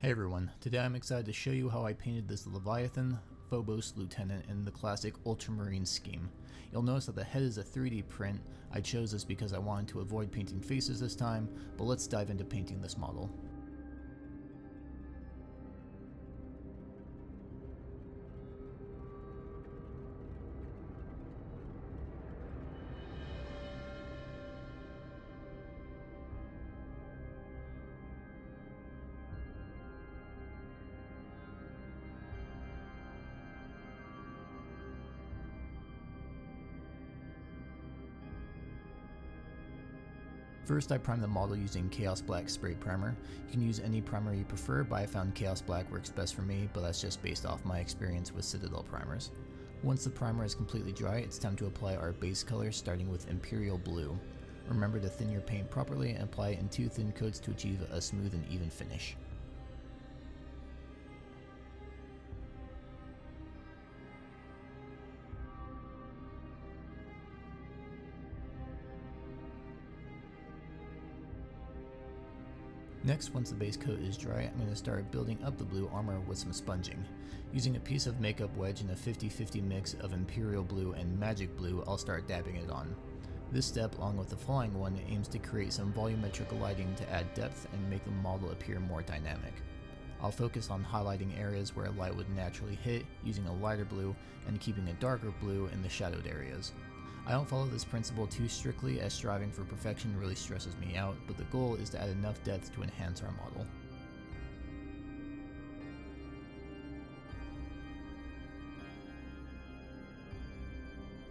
Hey everyone, today I'm excited to show you how I painted this Leviathan Phobos Lieutenant in the classic Ultramarine scheme. You'll notice that the head is a 3D print. I chose this because I wanted to avoid painting faces this time, but let's dive into painting this model. First, I primed the model using Chaos Black spray primer. You can use any primer you prefer, but I found Chaos Black works best for me, but that's just based off my experience with Citadel primers. Once the primer is completely dry, it's time to apply our base color, starting with Imperial Blue. Remember to thin your paint properly and apply it in 2 thin coats to achieve a smooth and even finish. Next, once the base coat is dry, I'm going to start building up the blue armor with some sponging. Using a piece of makeup wedge and a 50-50 mix of Imperial Blue and Magic Blue, I'll start dabbing it on. This step, along with the flying one, aims to create some volumetric lighting to add depth and make the model appear more dynamic. I'll focus on highlighting areas where light would naturally hit, using a lighter blue, and keeping a darker blue in the shadowed areas. I don't follow this principle too strictly, as striving for perfection really stresses me out, but the goal is to add enough depth to enhance our model.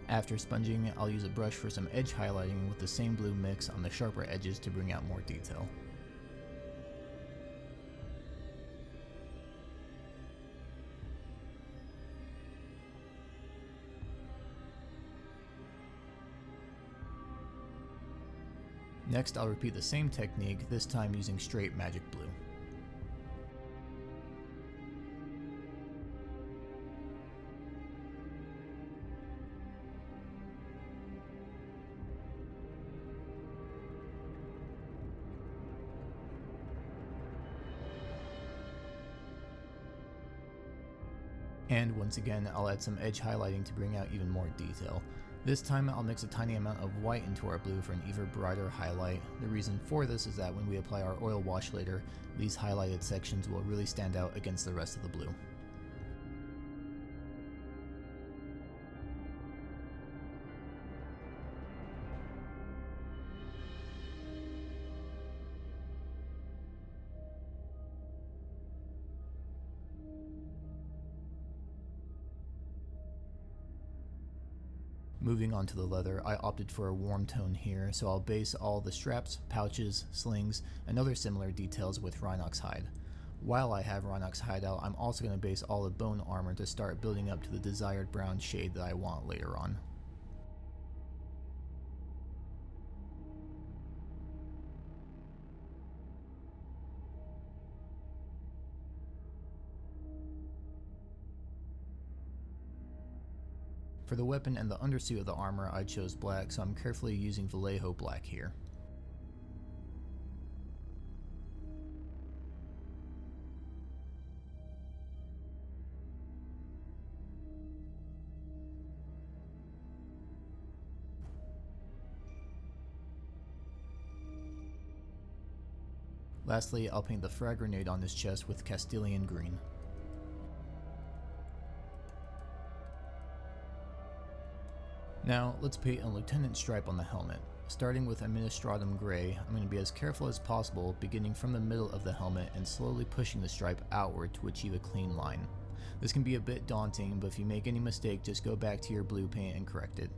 After sponging, I'll use a brush for some edge highlighting with the same blue mix on the sharper edges to bring out more detail. Next, I'll repeat the same technique, this time using straight Magic Blue. And once again, I'll add some edge highlighting to bring out even more detail. This time I'll mix a tiny amount of white into our blue for an even brighter highlight. The reason for this is that when we apply our oil wash later, these highlighted sections will really stand out against the rest of the blue. Moving on to the leather, I opted for a warm tone here, so I'll base all the straps, pouches, slings, and other similar details with Rhinox hide. While I have Rhinox hide out, I'm also going to base all the bone armor to start building up to the desired brown shade that I want later on. For the weapon and the undersuit of the armor, I chose black, so I'm carefully using Vallejo black here. Lastly, I'll paint the frag grenade on his chest with Castilian green. Now, let's paint a lieutenant stripe on the helmet. Starting with Administratum Gray, I'm going to be as careful as possible, beginning from the middle of the helmet and slowly pushing the stripe outward to achieve a clean line. This can be a bit daunting, but if you make any mistake, just go back to your blue paint and correct it.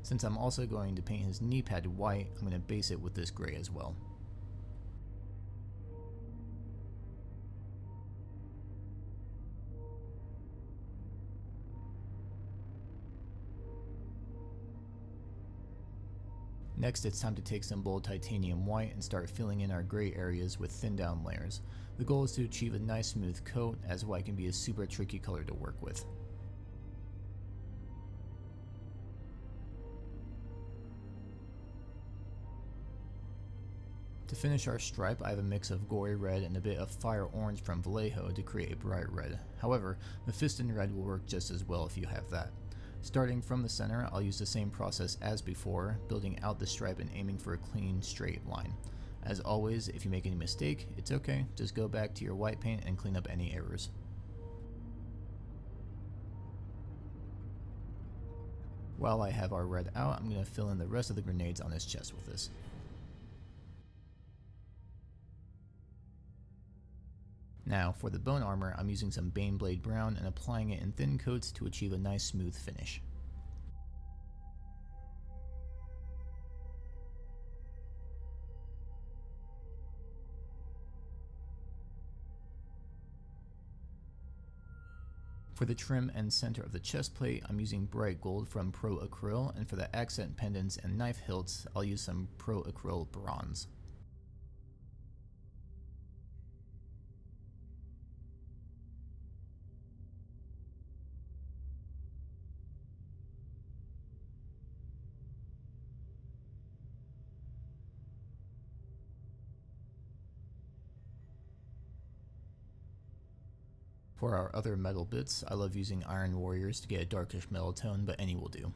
Since I'm also going to paint his knee pad white, I'm going to base it with this gray as well. Next, it's time to take some bold titanium white and start filling in our gray areas with thin down layers. The goal is to achieve a nice smooth coat, as white can be a super tricky color to work with. To finish our stripe, I have a mix of gory red and a bit of fire orange from Vallejo to create a bright red. However, Mephiston red will work just as well if you have that. Starting from the center, I'll use the same process as before, building out the stripe and aiming for a clean, straight line. As always, if you make any mistake, it's okay, just go back to your white paint and clean up any errors. While I have our red out, I'm going to fill in the rest of the grenades on his chest with this. Now, for the bone armor, I'm using some Baneblade Brown and applying it in thin coats to achieve a nice smooth finish. For the trim and center of the chest plate, I'm using bright gold from Pro Acryl, and for the accent pendants and knife hilts, I'll use some Pro Acryl bronze. For our other metal bits, I love using Iron Warriors to get a darkish metal tone, but any will do.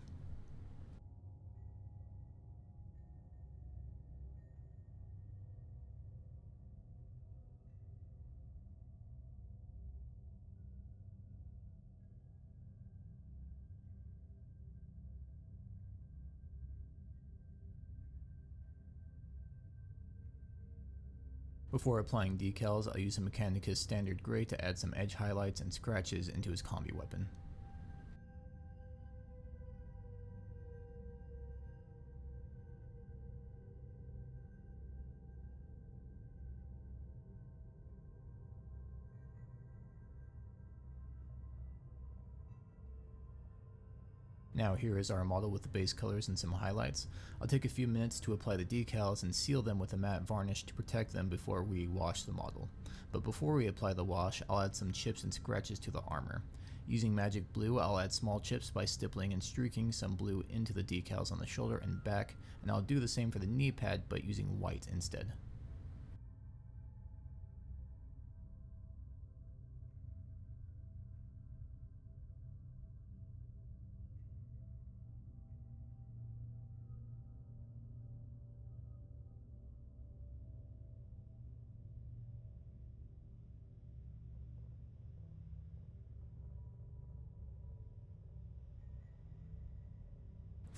Before applying decals, I'll use a Mechanicus Standard Gray to add some edge highlights and scratches into his combi weapon. Now here is our model with the base colors and some highlights. I'll take a few minutes to apply the decals and seal them with a matte varnish to protect them before we wash the model. But before we apply the wash, I'll add some chips and scratches to the armor. Using magic blue, I'll add small chips by stippling and streaking some blue into the decals on the shoulder and back, and I'll do the same for the knee pad but using white instead.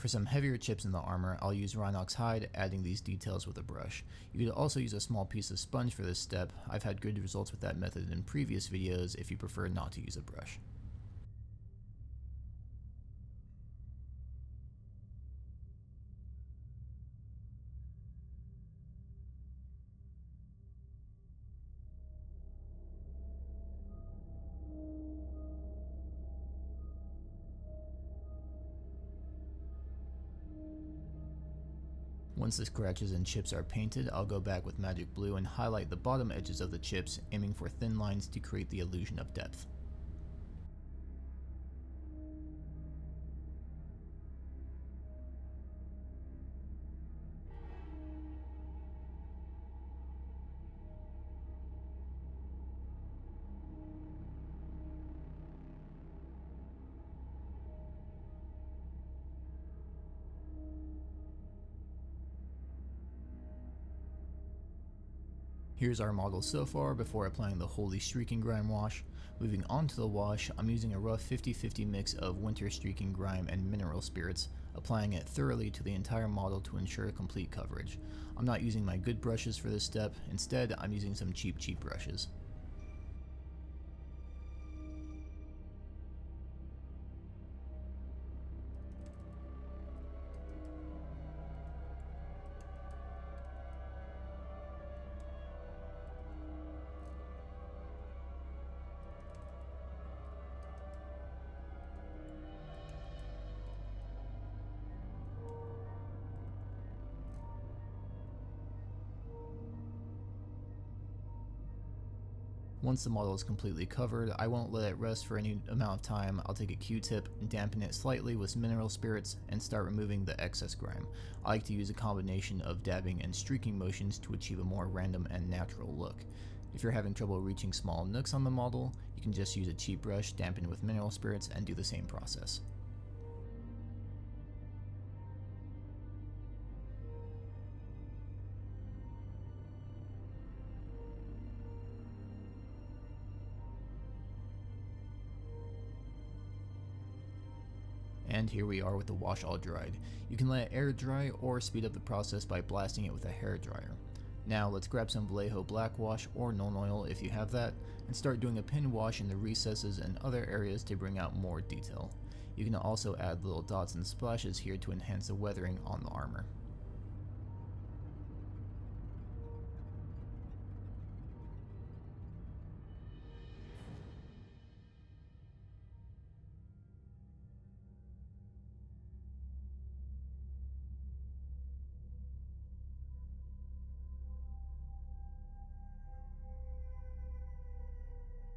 For some heavier chips in the armor, I'll use Rhinox hide, adding these details with a brush. You could also use a small piece of sponge for this step. I've had good results with that method in previous videos if you prefer not to use a brush. Once the scratches and chips are painted, I'll go back with magic blue and highlight the bottom edges of the chips, aiming for thin lines to create the illusion of depth. Here's our model so far before applying the Holy Streaking Grime wash. Moving on to the wash, I'm using a rough 50-50 mix of Winter Streaking Grime and Mineral Spirits, applying it thoroughly to the entire model to ensure complete coverage. I'm not using my good brushes for this step, instead I'm using some cheap brushes. Once the model is completely covered, I won't let it rest for any amount of time. I'll take a Q-tip and dampen it slightly with mineral spirits and start removing the excess grime. I like to use a combination of dabbing and streaking motions to achieve a more random and natural look. If you're having trouble reaching small nooks on the model, you can just use a cheap brush dampened with mineral spirits and do the same process. And here we are with the wash all dried. You can let it air dry or speed up the process by blasting it with a hair dryer. Now let's grab some Vallejo black wash or Nuln Oil if you have that, and start doing a pin wash in the recesses and other areas to bring out more detail. You can also add little dots and splashes here to enhance the weathering on the armor.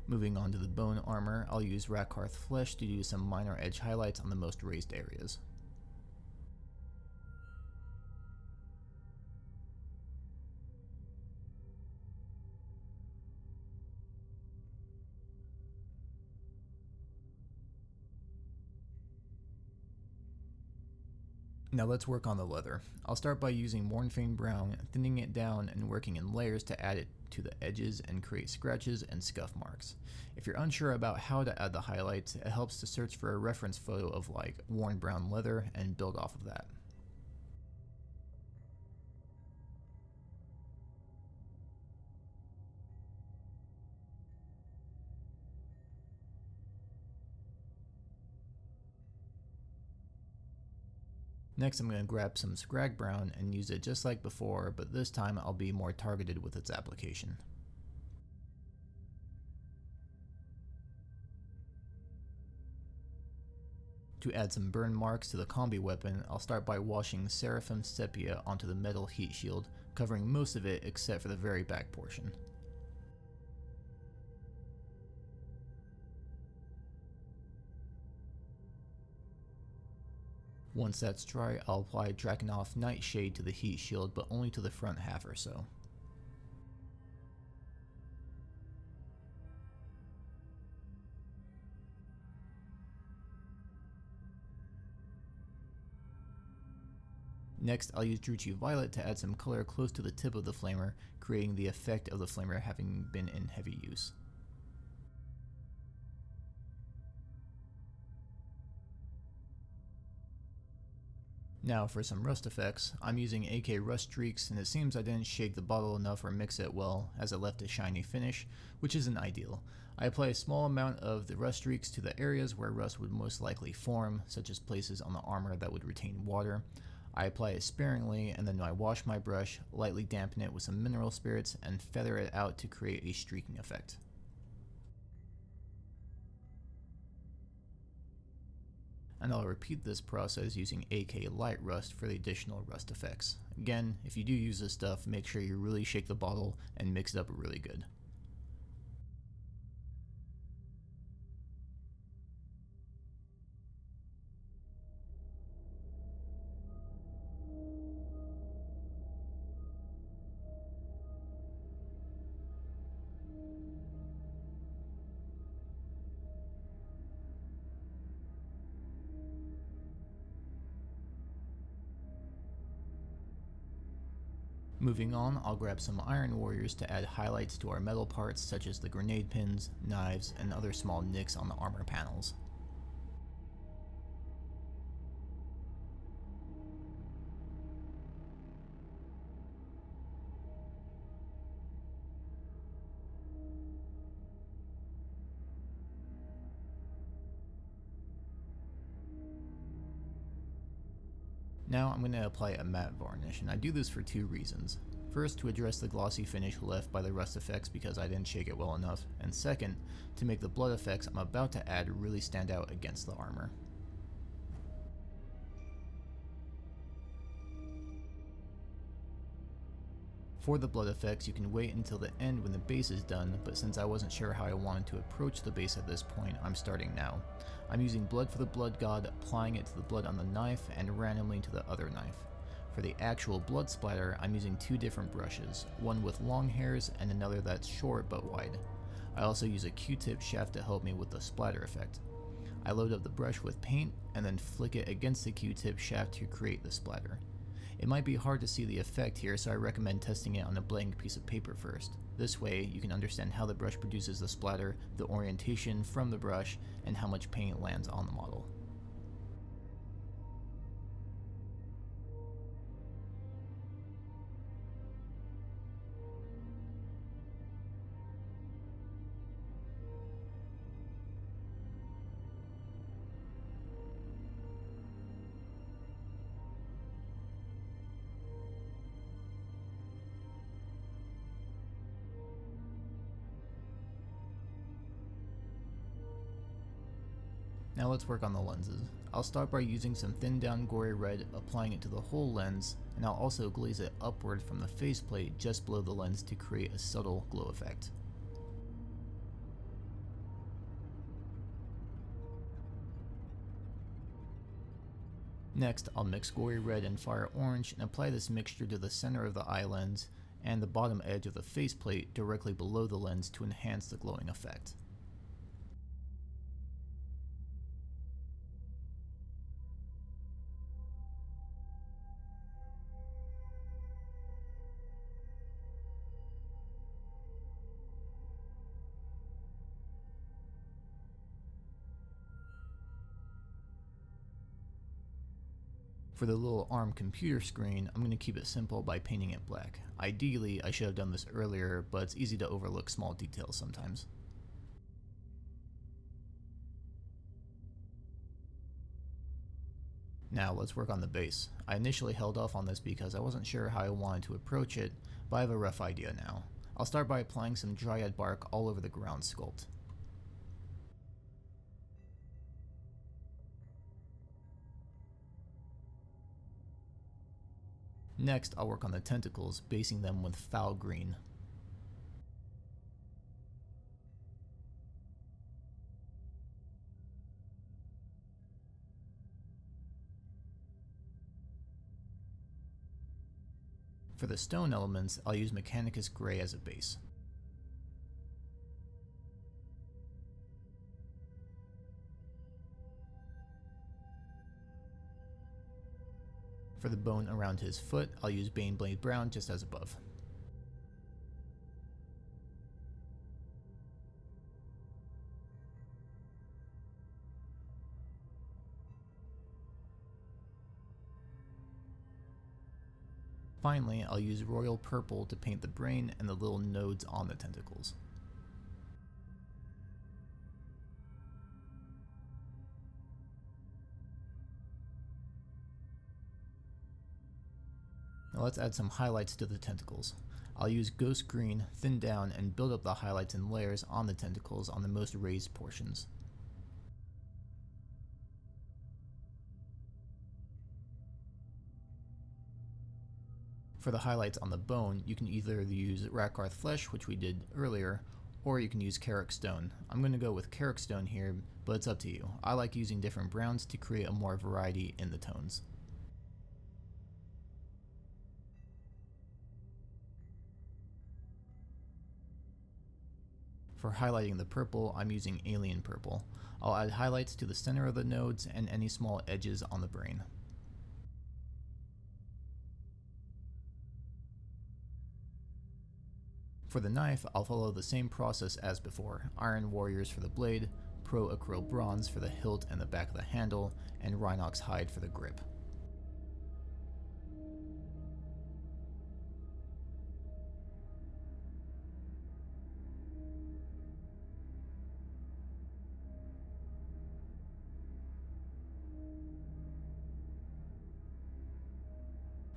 Moving on to the bone armor, I'll use Rakarth Flesh to do some minor edge highlights on the most raised areas. Now let's work on the leather. I'll start by using Mornfane Brown, thinning it down and working in layers to add it to the edges and create scratches and scuff marks. If you're unsure about how to add the highlights, it helps to search for a reference photo of like worn brown leather and build off of that. Next I'm going to grab some Scrag Brown and use it just like before, but this time I'll be more targeted with its application. To add some burn marks to the combi weapon, I'll start by washing Seraphim Sepia onto the metal heat shield, covering most of it except for the very back portion. Once that's dry, I'll apply Drakenhof Nightshade to the heat shield, but only to the front half or so. Next, I'll use Druchii Violet to add some color close to the tip of the flamer, creating the effect of the flamer having been in heavy use. Now for some rust effects, I'm using AK Rust Streaks, and it seems I didn't shake the bottle enough or mix it well, as it left a shiny finish, which isn't ideal. I apply a small amount of the Rust Streaks to the areas where rust would most likely form, such as places on the armor that would retain water. I apply it sparingly, and then I wash my brush, lightly dampen it with some mineral spirits, and feather it out to create a streaking effect. And I'll repeat this process using AK Light Rust for the additional rust effects. Again, if you do use this stuff, make sure you really shake the bottle and mix it up really good. Moving on, I'll grab some Iron Warriors to add highlights to our metal parts such as the grenade pins, knives, and other small nicks on the armor panels. Now I'm going to apply a matte varnish, and I do this for two reasons. First, to address the glossy finish left by the rust effects because I didn't shake it well enough, and second, to make the blood effects I'm about to add really stand out against the armor. For the blood effects, you can wait until the end when the base is done, but since I wasn't sure how I wanted to approach the base at this point, I'm starting now. I'm using blood for the blood god, applying it to the blood on the knife and randomly to the other knife. For the actual blood splatter, I'm using two different brushes, one with long hairs and another that's short but wide. I also use a Q-tip shaft to help me with the splatter effect. I load up the brush with paint and then flick it against the Q-tip shaft to create the splatter. It might be hard to see the effect here, so I recommend testing it on a blank piece of paper first. This way, you can understand how the brush produces the splatter, the orientation from the brush, and how much paint lands on the model. Now let's work on the lenses. I'll start by using some thinned down gory red, applying it to the whole lens, and I'll also glaze it upward from the faceplate just below the lens to create a subtle glow effect. Next, I'll mix gory red and fire orange and apply this mixture to the center of the eye lens and the bottom edge of the faceplate directly below the lens to enhance the glowing effect. For the little ARM computer screen, I'm going to keep it simple by painting it black. Ideally, I should have done this earlier, but it's easy to overlook small details sometimes. Now let's work on the base. I initially held off on this because I wasn't sure how I wanted to approach it, but I have a rough idea now. I'll start by applying some dryad bark all over the ground sculpt. Next, I'll work on the tentacles, basing them with foul green. For the stone elements, I'll use Mechanicus Gray as a base. For the bone around his foot, I'll use Baneblade Brown just as above. Finally, I'll use Royal Purple to paint the brain and the little nodes on the tentacles. Now let's add some highlights to the tentacles. I'll use Ghost Green, thin down, and build up the highlights in layers on the tentacles on the most raised portions. For the highlights on the bone, you can either use Rakarth Flesh, which we did earlier, or you can use Carrick Stone. I'm going to go with Carrick Stone here, but it's up to you. I like using different browns to create a more variety in the tones. For highlighting the purple, I'm using Alien Purple. I'll add highlights to the center of the nodes and any small edges on the brain. For the knife, I'll follow the same process as before: Iron Warriors for the blade, Pro Acryl Bronze for the hilt and the back of the handle, and Rhinox Hide for the grip.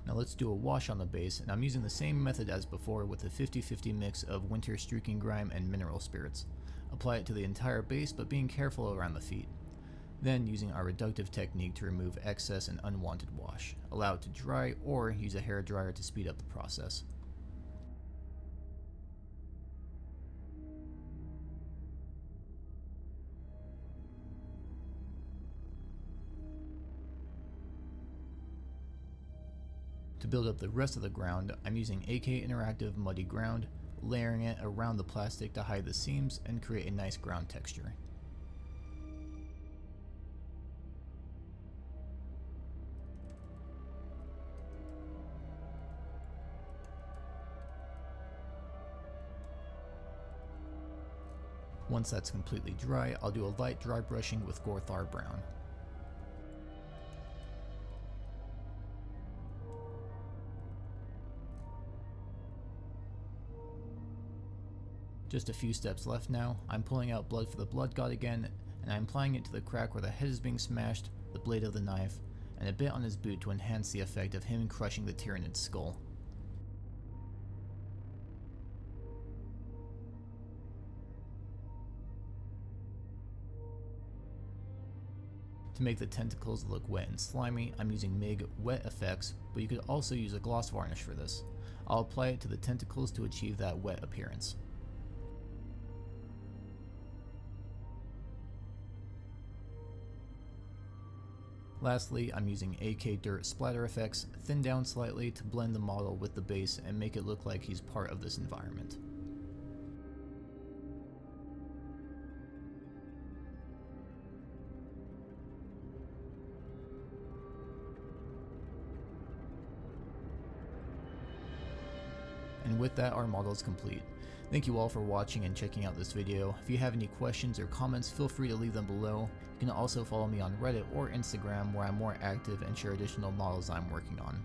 Now let's do a wash on the base, and I'm using the same method as before with a 50-50 mix of Winter Streaking Grime and Mineral Spirits. Apply it to the entire base, but being careful around the feet. Then, using our reductive technique to remove excess and unwanted wash. Allow it to dry, or use a hair dryer to speed up the process. To build up the rest of the ground, I'm using AK Interactive Muddy Ground, layering it around the plastic to hide the seams and create a nice ground texture. Once that's completely dry, I'll do a light dry brushing with Gorthar Brown. Just a few steps left now. I'm pulling out blood for the blood god again, and I'm applying it to the crack where the head is being smashed, the blade of the knife, and a bit on his boot to enhance the effect of him crushing the Tyranid's skull. To make the tentacles look wet and slimy, I'm using MIG Wet Effects, but you could also use a gloss varnish for this. I'll apply it to the tentacles to achieve that wet appearance. Lastly, I'm using AK Dirt Splatter Effects, thinned down slightly to blend the model with the base and make it look like he's part of this environment. And with that, our model is complete. Thank you all for watching and checking out this video. If you have any questions or comments, feel free to leave them below. You can also follow me on Reddit or Instagram, where I'm more active and share additional models I'm working on.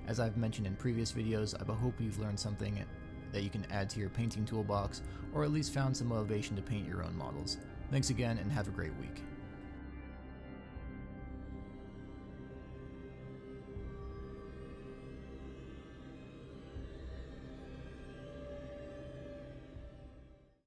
As I've mentioned in previous videos, I hope you've learned something that you can add to your painting toolbox, or at least found some motivation to paint your own models. Thanks again, and have a great week.